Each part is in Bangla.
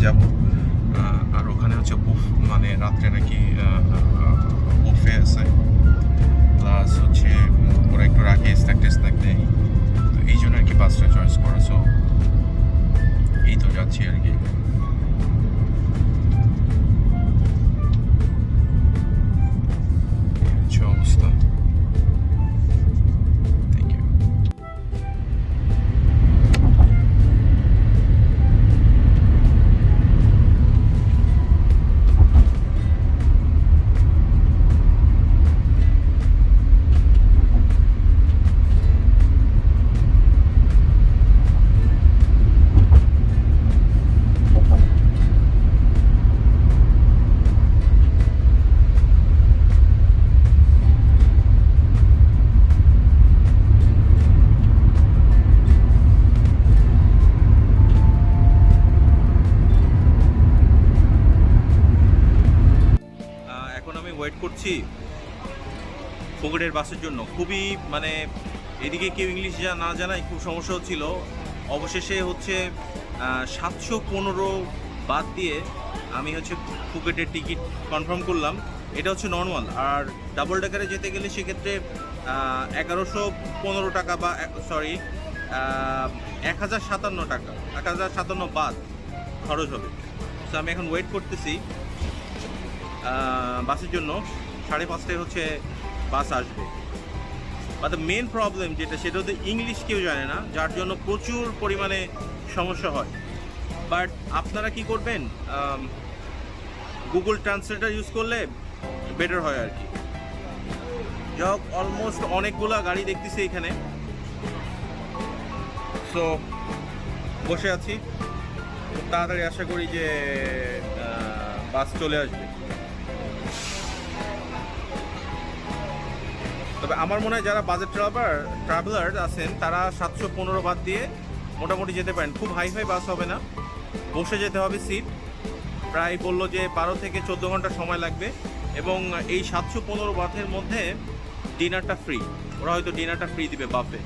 যাব। আর ওখানে হচ্ছে মানে রাত্রে নাকি বুফে আছে, প্লাস হচ্ছে ওরা একটু রাখে স্ন্যাক টেস্ন্যাক দেয়। তো এই জন্য আর কি বাসটা চয়েস করা। সো এই তো যাচ্ছি আর কি। অবস্থা। এখন আমি ওয়েট করছি ফুকেটের বাসের জন্য। খুবই মানে এদিকে কেউ ইংলিশ না জানায় খুব সমস্যা হচ্ছিল। অবশেষে হচ্ছে 715 বাদ দিয়ে আমি হচ্ছে ফুকেটের টিকিট কনফার্ম করলাম। এটা হচ্ছে নর্মাল। আর ডাবল ডেকারে যেতে গেলে সেক্ষেত্রে 1115 টাকা বা সরি 1057 টাকা, 1057 বাদ খরচ হবে। তো আমি এখন ওয়েট করতেছি বাসের জন্য। 5:30টায় হচ্ছে বাস আসবে। বা দ্য মেন প্রবলেম যেটা, সেটা হচ্ছে ইংলিশ কেউ জানে না, যার জন্য প্রচুর পরিমাণে সমস্যা হয়। বাট আপনারা কি করবেন, গুগল ট্রান্সলেটার ইউজ করলে বেটার হয় আর কি। যাই অলমোস্ট অনেকগুলা গাড়ি দেখতেছি এখানে। সো বসে আছি, খুব তাড়াতাড়ি আশা করি যে বাস চলে আসবে। তবে আমার মনে হয় যারা বাজেট ট্রাভেলার আছেন তারা 715 বাদ দিয়ে মোটামুটি যেতে পারেন। খুব হাই বাস হবে না, বসে যেতে হবে। সিট প্রায় বললো যে 12 থেকে 14 ঘন্টা সময় লাগবে। এবং এই 715 বাথের মধ্যে ডিনারটা ফ্রি। ওরা হয়তো ডিনারটা ফ্রি দিবে বাফে।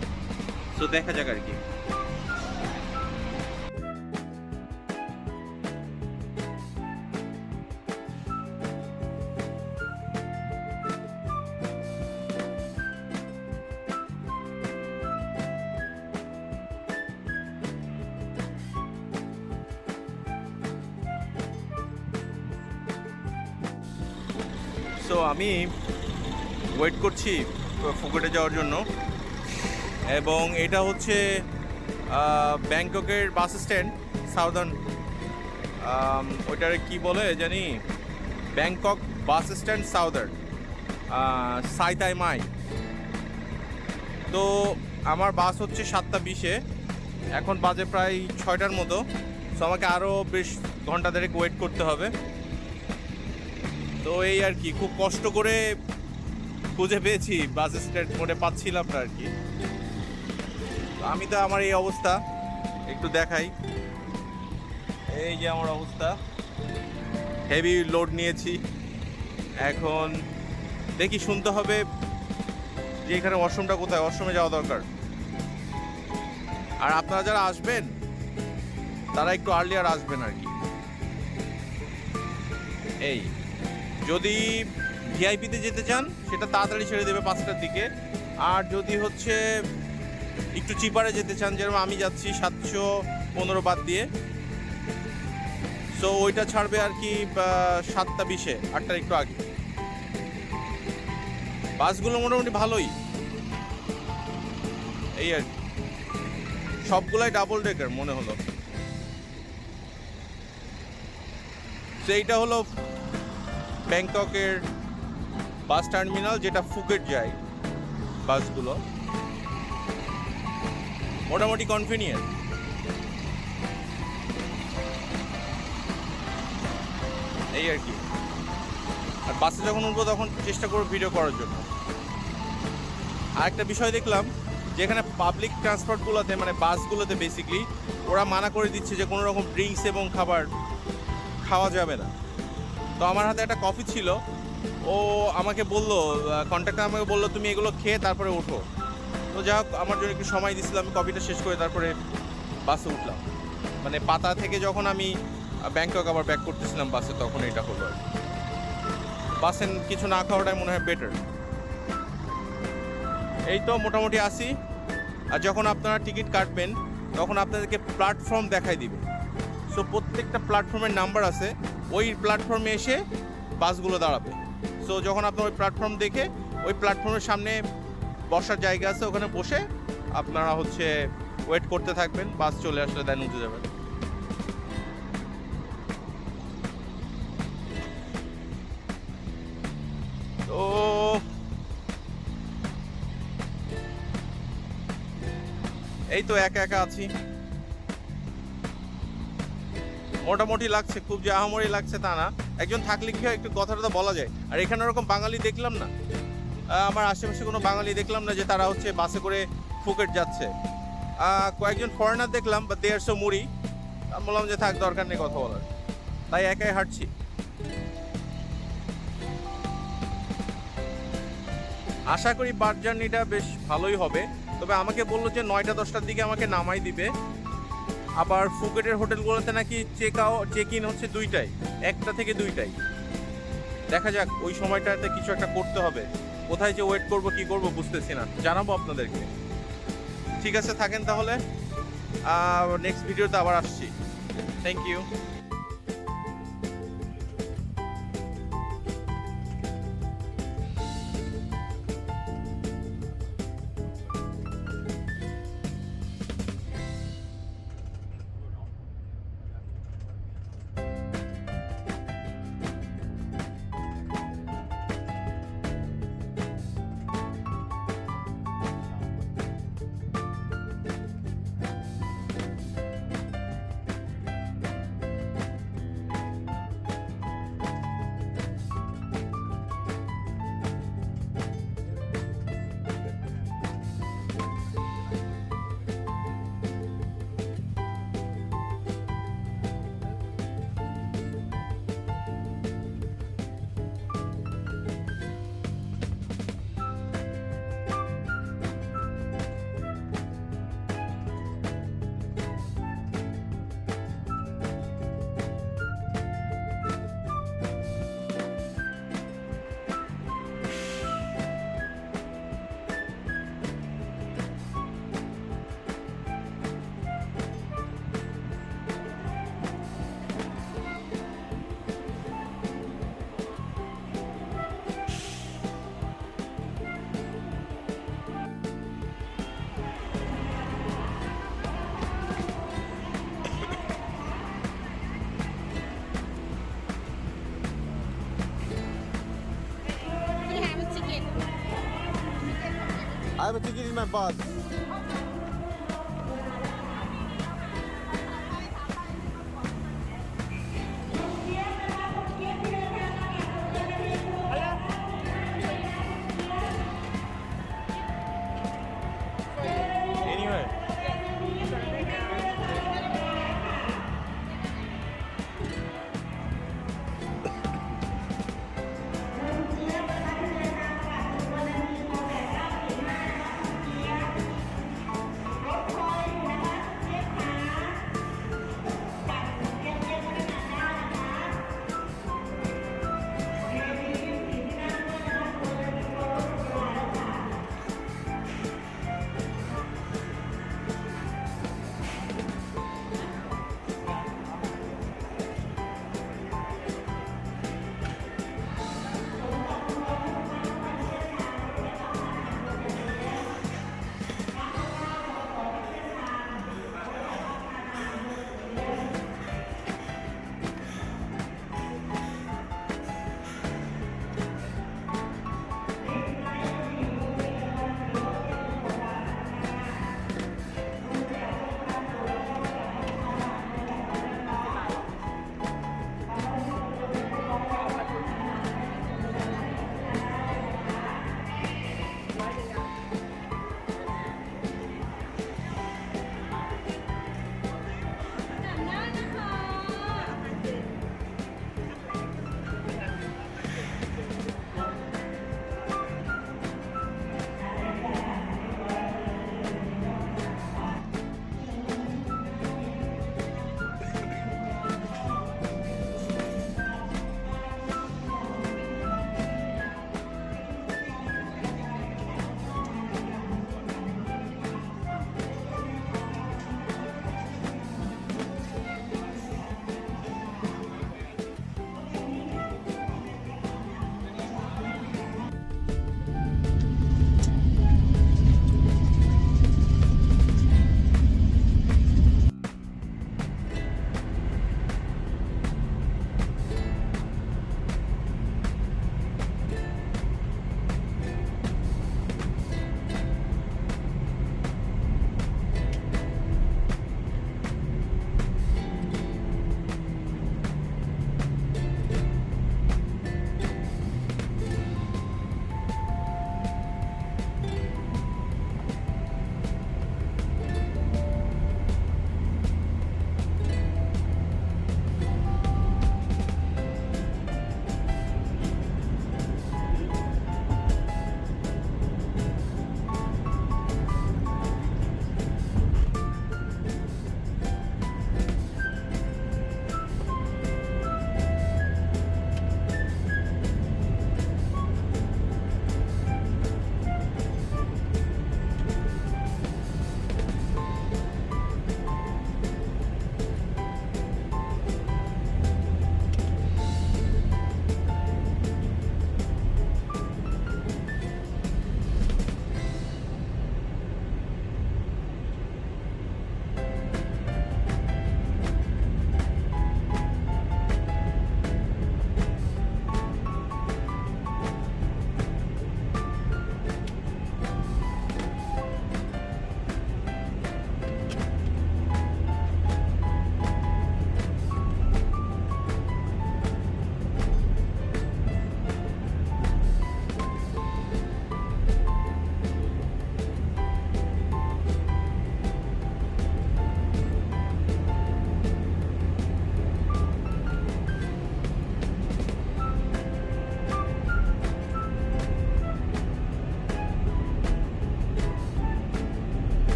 সো দেখা যাক আর কি। সো আমি ওয়েট করছি ফুকেটে যাওয়ার জন্য। এবং এটা হচ্ছে ব্যাংককের বাস স্ট্যান্ড, সাউদার্ন ওইটারে কি বলে জানি, ব্যাংকক বাস স্ট্যান্ড সাউদার্ন সাইতাই মাই। তো আমার বাস হচ্ছে 7:20-এ, এখন বাজে প্রায় 6টার মতো। সো আমাকে আরও বেশ ঘন্টা দেড়েক ওয়েট করতে হবে। তো এই আর কি, খুব কষ্ট করে খুঁজে পেয়েছি, বাস স্ট্যান্ড মোড়ে পাচ্ছিলাম না আর কি। আমি তো আমার এই অবস্থা একটু দেখাই। এই যে আমার অবস্থা, হেভি লোড নিয়েছি। এখন দেখি, শুনতে হবে যে এখানে ওয়াশরুমটা কোথায়, ওয়াশরুমে যাওয়া দরকার। আর আপনারা যারা আসবেন তারা একটু আর্লিয়ার আসবেন আর কি। এই যদি ভিআইপিতে যেতে চান সেটা তাড়াতাড়ি ছেড়ে দেবে 5টার দিকে। আর যদি হচ্ছে একটু চিপারে যেতে চান, যেরকম আমি যাচ্ছি 715 বাদ দিয়ে, সো ওইটা ছাড়বে আর কি 7:20-এ, 8টার একটু আগে। বাসগুলো মোটামুটি ভালোই, এই আর কি। সবগুলাই ডাবল ডেকার মনে হলো। তো এইটা হলো ব্যাংককের বাস টার্মিনাল, যেটা ফুকেট যায় বাসগুলো। মোটামুটি কনভেনিয়েন্ট। এই আর কি। আর বাসে যখন উঠবো তখন চেষ্টা করবো ভিডিও করার জন্য। আর একটা বিষয় দেখলাম যে এখানে পাবলিক ট্রান্সপোর্টগুলোতে, মানে বাসগুলোতে বেসিকলি ওরা মানা করে দিচ্ছে যে কোনো রকম ড্রিঙ্কস এবং খাবার খাওয়া যাবে না। তো আমার হাতে একটা কফি ছিল, ও আমাকে বললো, কন্ট্রাক্টর আমাকে বললো তুমি এগুলো খেয়ে তারপরে ওঠো। তো যাই হোক, আমার জন্য একটু সময় দিয়েছিলাম, আমি কফিটা শেষ করে তারপরে বাসে উঠলাম। মানে পাতা থেকে যখন আমি ব্যাংকক আবার ব্যাক করতেছিলাম বাসে, তখন এটা হলো আর কি। বাসে কিছু না খাওয়াটাই মনে হয় বেটার। এই তো মোটামুটি আসি। আর যখন আপনারা টিকিট কাটবেন তখন আপনাদেরকে প্ল্যাটফর্ম দেখাই দিবে। সো প্রত্যেকটা প্ল্যাটফর্মের নাম্বার আছে, ওই প্ল্যাটফর্মে এসে বাসগুলো দাঁড়াবে। সো যখন আপনার ওই প্ল্যাটফর্ম দেখে ওই প্ল্যাটফর্মের সামনে বসার জায়গা আছে, ওখানে বসে আপনারা হচ্ছে ওয়েট করতে থাকবেন, বাস চলে আসলে দেন উঠে যাবেন। তো এই তো একা একা আছি, মোটামুটি লাগছে, খুব যে আহামরি লাগছে তা না। একজন থাকলে কি হয়, একটু কথাটা বলা যায়। আর এখানে ওরকম বাঙালি দেখলাম না, আমার আশেপাশে কোনো বাঙালি দেখলাম না যে তারা হচ্ছে বাসে করে ফুকেট যাচ্ছে। কয়েকজন ফরেনার দেখলাম, বা দে আর সো মুড়ি। আমি বললাম যে থাক, দরকার নেই কথা বলার, তাই একাই হাঁটছি। আশা করি বাস জার্নিটা বেশ ভালোই হবে। তবে আমাকে বললো যে 9টা-10টার দিকে আমাকে নামাই দিবে। আবার ফুকেটের হোটেলগুলোতে নাকি চেক ইন হচ্ছে 2টায়, 1টা থেকে 2টায়। দেখা যাক, ওই সময়টাতে কিছু একটা করতে হবে। কোথায় যে ওয়েট করব, কি করব বুঝতেছি না, জানাবো আপনাদেরকে। ঠিক আছে, থাকেন তাহলে, নেক্সট ভিডিওতে আবার আসছি। Thank you. I have a ticket in my bus.